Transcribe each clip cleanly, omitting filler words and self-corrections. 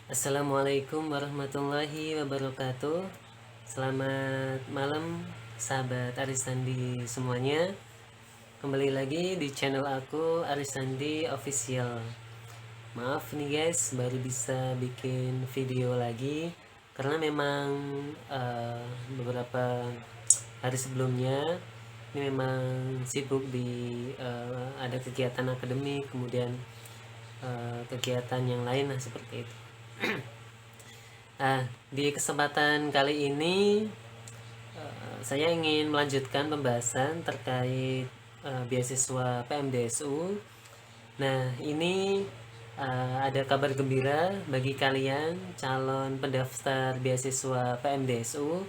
Assalamualaikum warahmatullahi wabarakatuh. Selamat malam sahabat Arisandi semuanya. Kembali lagi di channel aku Arisandi Official. Maaf nih guys, baru bisa bikin video lagi karena memang beberapa hari sebelumnya ini memang sibuk di ada kegiatan akademik, kemudian kegiatan yang lain lah seperti itu. Nah, di kesempatan kali ini saya ingin melanjutkan pembahasan terkait beasiswa PMDSU. Nah, ini ada kabar gembira bagi kalian calon pendaftar beasiswa PMDSU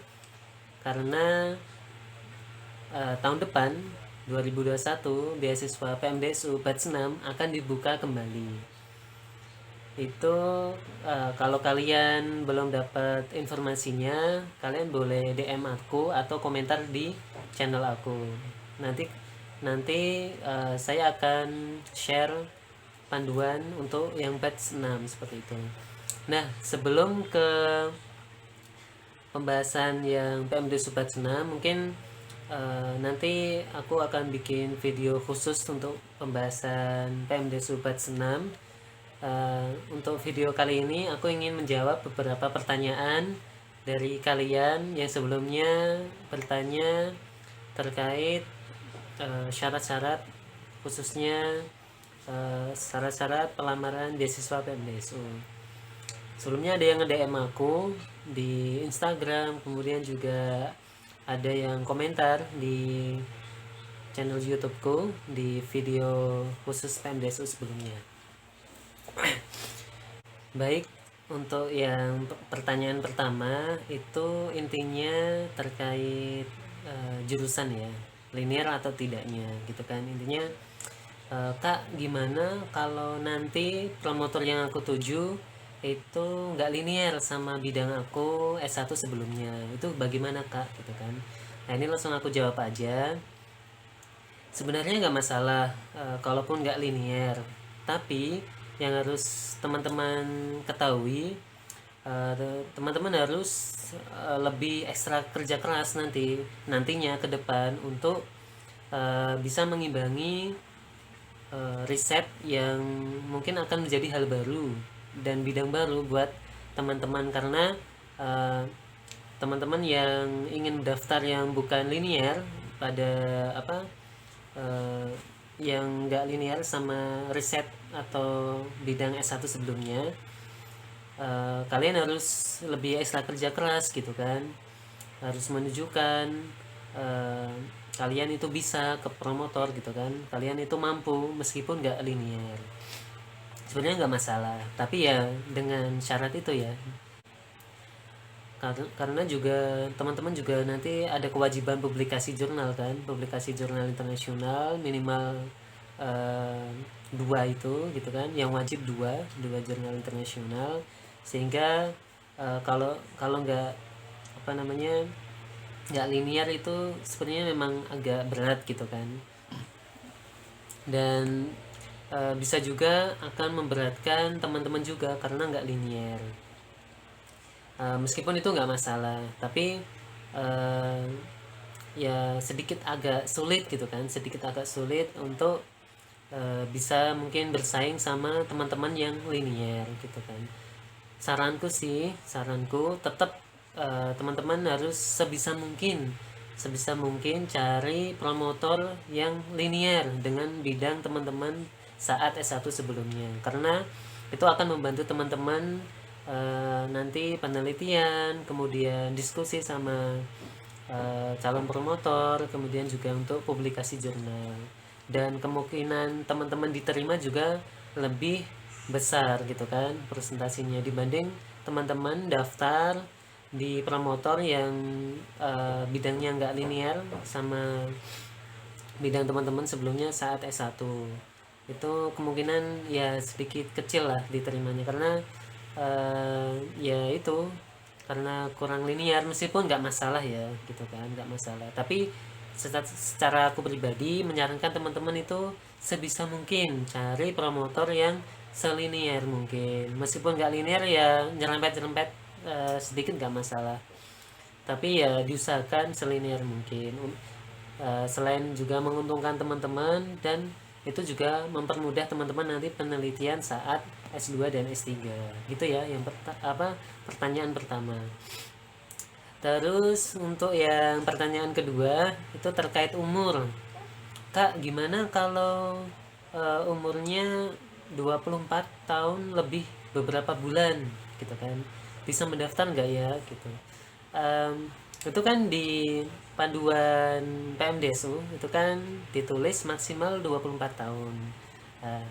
karena tahun depan 2021 beasiswa PMDSU batch 6 akan dibuka kembali. Itu kalau kalian belum dapat informasinya, kalian boleh DM aku atau komentar di channel aku. Nanti nanti saya akan share panduan untuk yang batch 6 seperti itu. Nah, sebelum ke pembahasan yang PMD batch 6, mungkin nanti aku akan bikin video khusus untuk pembahasan PMD batch 6. Untuk video kali ini aku ingin menjawab beberapa pertanyaan dari kalian yang sebelumnya bertanya terkait syarat-syarat, khususnya syarat-syarat pelamaran beasiswa PMDSU. Sebelumnya ada yang nge-DM aku di Instagram, kemudian juga ada yang komentar di channel YouTubeku di video khusus PMDSU sebelumnya. Baik, untuk yang pertanyaan pertama itu intinya terkait jurusan ya, linear atau tidaknya gitu kan. Intinya Kak, gimana kalau nanti promotor yang aku tuju itu nggak linear sama bidang aku S1 sebelumnya, itu bagaimana Kak gitu kan. Nah, ini langsung aku jawab aja. Sebenarnya nggak masalah kalaupun nggak linear, tapi yang harus teman-teman ketahui, teman-teman harus lebih ekstra kerja keras nantinya ke depan untuk bisa mengimbangi riset yang mungkin akan menjadi hal baru dan bidang baru buat teman-teman, karena eh, teman-teman yang ingin daftar yang bukan linear pada apa eh, yang nggak linear sama riset atau bidang S1 sebelumnya, kalian harus lebih ekstra kerja keras gitu kan, harus menunjukkan eh, kalian itu bisa ke promotor gitu kan, kalian itu mampu meskipun nggak linear. Sebenarnya nggak masalah, tapi ya dengan syarat itu ya, karena juga teman-teman juga nanti ada kewajiban publikasi jurnal kan, publikasi jurnal internasional minimal eh, dua itu gitu kan, yang wajib dua dua jurnal internasional, sehingga kalau kalau nggak apa namanya nggak linear itu sebenarnya memang agak berat gitu kan, dan bisa juga akan memberatkan teman-teman juga karena nggak linear. Meskipun itu nggak masalah, tapi uh, ya sedikit agak sulit gitu kan, sedikit agak sulit untuk bisa mungkin bersaing sama teman-teman yang linear gitu kan. Saranku tetap teman-teman harus sebisa mungkin cari promotor yang linear dengan bidang teman-teman saat S1 sebelumnya, karena itu akan membantu teman-teman nanti penelitian, kemudian diskusi sama calon promotor, kemudian juga untuk publikasi jurnal, dan kemungkinan teman-teman diterima juga lebih besar gitu kan presentasinya dibanding teman-teman daftar di promotor yang bidangnya nggak linear sama bidang teman-teman sebelumnya saat S1. Itu kemungkinan ya sedikit kecil lah diterimanya, karena ya itu karena kurang linear, meskipun nggak masalah ya gitu kan, nggak masalah, tapi secara aku pribadi menyarankan teman-teman itu sebisa mungkin cari promotor yang selinier mungkin, meskipun nggak linear ya nyerempet-nyerempet sedikit nggak masalah, tapi ya diusahakan selinier mungkin. Selain juga menguntungkan teman-teman, dan itu juga mempermudah teman-teman nanti penelitian saat S2 dan S3 gitu ya. Yang pertanyaan pertama. Terus untuk yang pertanyaan kedua itu terkait umur. Kak, gimana kalau umurnya 24 tahun lebih beberapa bulan gitu kan? Bisa mendaftar nggak ya gitu. Em, itu kan di panduan PMDSU itu kan ditulis maksimal 24 tahun. Nah,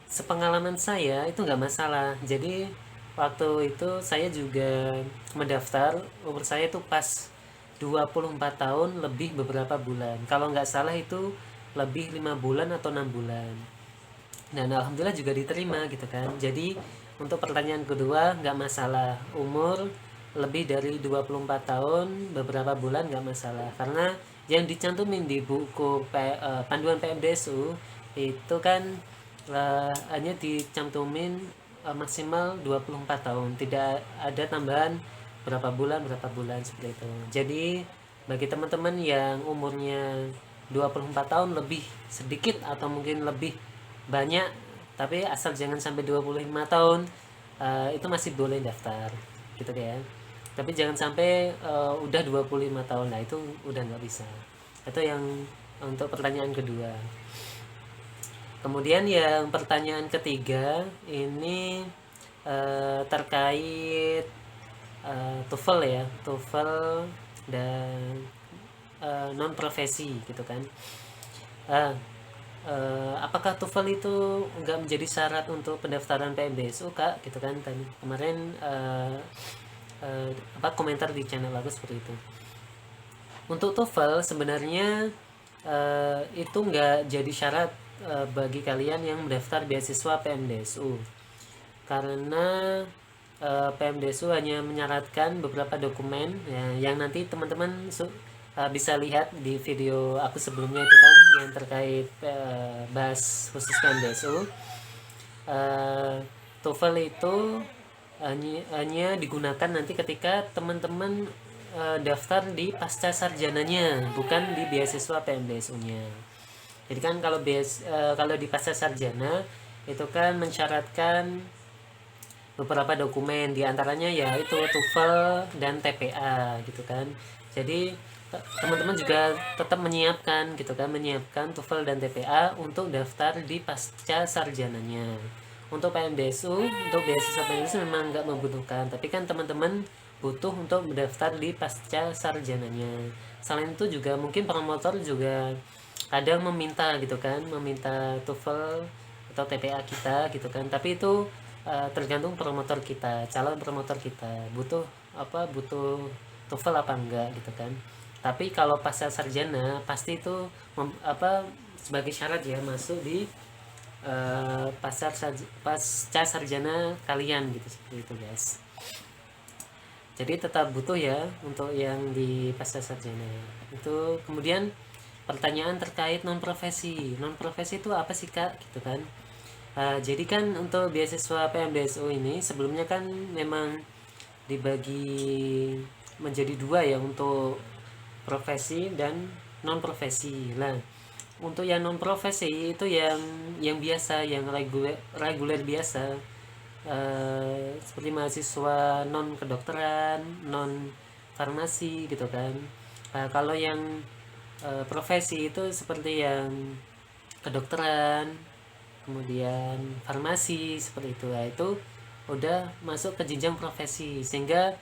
sepengalaman saya itu nggak masalah. Jadi waktu itu saya juga mendaftar, umur saya itu pas 24 tahun lebih beberapa bulan. Kalau nggak salah itu lebih 5 bulan atau 6 bulan. Dan alhamdulillah juga diterima gitu kan. Jadi untuk pertanyaan kedua nggak masalah, umur lebih dari 24 tahun beberapa bulan nggak masalah, karena yang dicantumin di buku panduan PMDSU itu kan hanya dicantumin maksimal 24 tahun, tidak ada tambahan berapa bulan seperti itu. Jadi bagi teman-teman yang umurnya 24 tahun lebih sedikit atau mungkin lebih banyak, tapi asal jangan sampai 25 tahun, itu masih boleh daftar gitu ya. Tapi jangan sampai udah 25 tahun, nah itu udah nggak bisa. Itu yang untuk pertanyaan kedua. Kemudian yang pertanyaan ketiga ini terkait TOEFL ya, TOEFL dan non profesi gitu kan. Uh, Apakah TOEFL itu nggak menjadi syarat untuk pendaftaran PMDSU Kak gitu kan, tadi kemarin komentar di channel aku seperti itu. Untuk TOEFL sebenarnya itu nggak jadi syarat bagi kalian yang mendaftar beasiswa PMDSU, karena PMDSU hanya menyaratkan beberapa dokumen ya, yang nanti teman-teman bisa lihat di video aku sebelumnya itu kan, yang terkait bahas khusus PMDSU. TOEFL itu hanya digunakan nanti ketika teman-teman daftar di pasca sarjananya, bukan di beasiswa PMDSU-nya. Jadi kan kalau di pasca sarjana itu kan mensyaratkan beberapa dokumen, diantaranya ya itu TOEFL dan TPA gitu kan. Jadi teman-teman juga tetap menyiapkan gitu kan, menyiapkan TOEFL dan TPA untuk daftar di pasca sarjananya. Untuk PMDSU, untuk beasiswa PMDSU memang nggak membutuhkan, tapi kan teman-teman butuh untuk mendaftar di pasca sarjananya. Selain itu juga mungkin promotor juga kadang meminta gitu kan, meminta TOEFL atau TPA kita gitu kan, tapi itu tergantung promotor kita, calon promotor kita butuh TOEFL apa enggak gitu kan. Tapi kalau pasca sarjana pasti itu sebagai syarat ya masuk di pasca sarjana kalian gitu, seperti itu guys. Jadi tetap butuh ya untuk yang di pasca sarjana itu. Kemudian pertanyaan terkait non profesi itu apa sih Kak gitu kan. Jadi kan untuk beasiswa PMDSU ini sebelumnya kan memang dibagi menjadi dua ya, untuk profesi dan non profesi. Nah, untuk yang non profesi itu yang biasa, yang reguler biasa, seperti mahasiswa non kedokteran, non farmasi gitu kan. Kalau yang profesi itu seperti yang kedokteran, kemudian farmasi seperti itu. Nah, itu udah masuk ke jenjang profesi, sehingga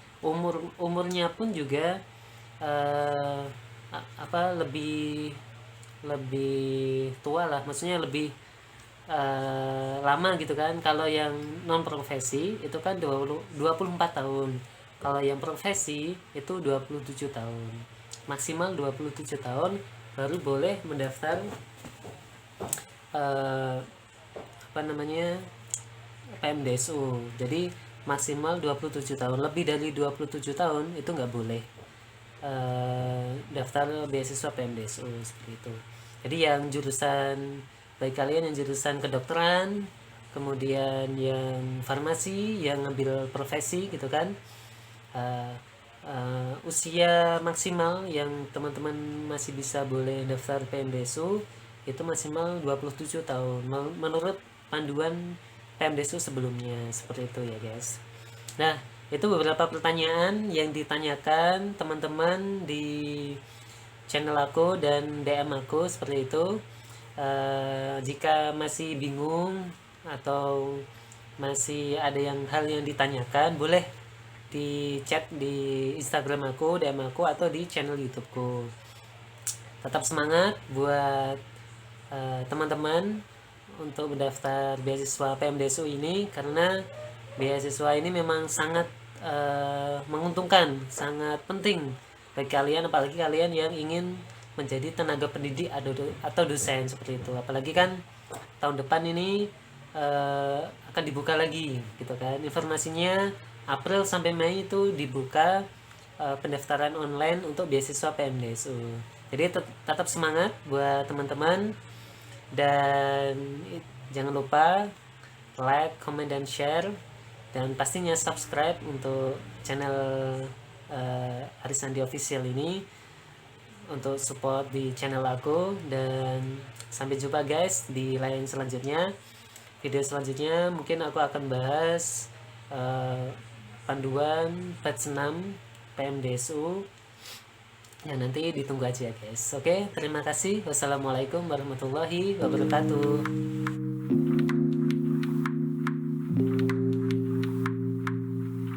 umurnya pun juga eh, lebih lebih tua lah, maksudnya lebih lama gitu kan. Kalau yang non profesi itu kan 24 tahun, kalau yang profesi itu 27 tahun, maksimal 27 tahun baru boleh mendaftar eh, PMDSU. Jadi maksimal 27 tahun, lebih dari 27 tahun itu nggak boleh daftar beasiswa PMDSU seperti itu. Jadi yang jurusan, baik kalian yang jurusan kedokteran, kemudian yang farmasi, yang ngambil profesi gitu kan. Uh, Usia maksimal yang teman-teman masih bisa boleh daftar PMDSU itu maksimal 27 tahun menurut panduan PMDSU sebelumnya, seperti itu ya guys. Nah, itu beberapa pertanyaan yang ditanyakan teman-teman di channel aku dan DM aku seperti itu. Jika masih bingung atau masih ada hal yang ditanyakan, boleh di chat di Instagram aku, DM aku, atau di channel YouTubeku. Tetap semangat buat teman-teman untuk mendaftar beasiswa PMDSU ini, karena beasiswa ini memang sangat menguntungkan, sangat penting bagi kalian, apalagi kalian yang ingin menjadi tenaga pendidik atau dosen seperti itu. Apalagi kan tahun depan ini akan dibuka lagi gitu kan. Informasinya April sampai Mei itu dibuka pendaftaran online untuk beasiswa PMDSU. Jadi tetap semangat buat teman-teman, dan jangan lupa like, comment, dan share, dan pastinya subscribe untuk channel Arisandi Official ini untuk support di channel aku. Dan sampai jumpa guys di lain selanjutnya. Video selanjutnya mungkin aku akan bahas panduan batch 6 PMDSU. Ya, nanti ditunggu aja guys. Oke, terima kasih. Wassalamualaikum warahmatullahi wabarakatuh.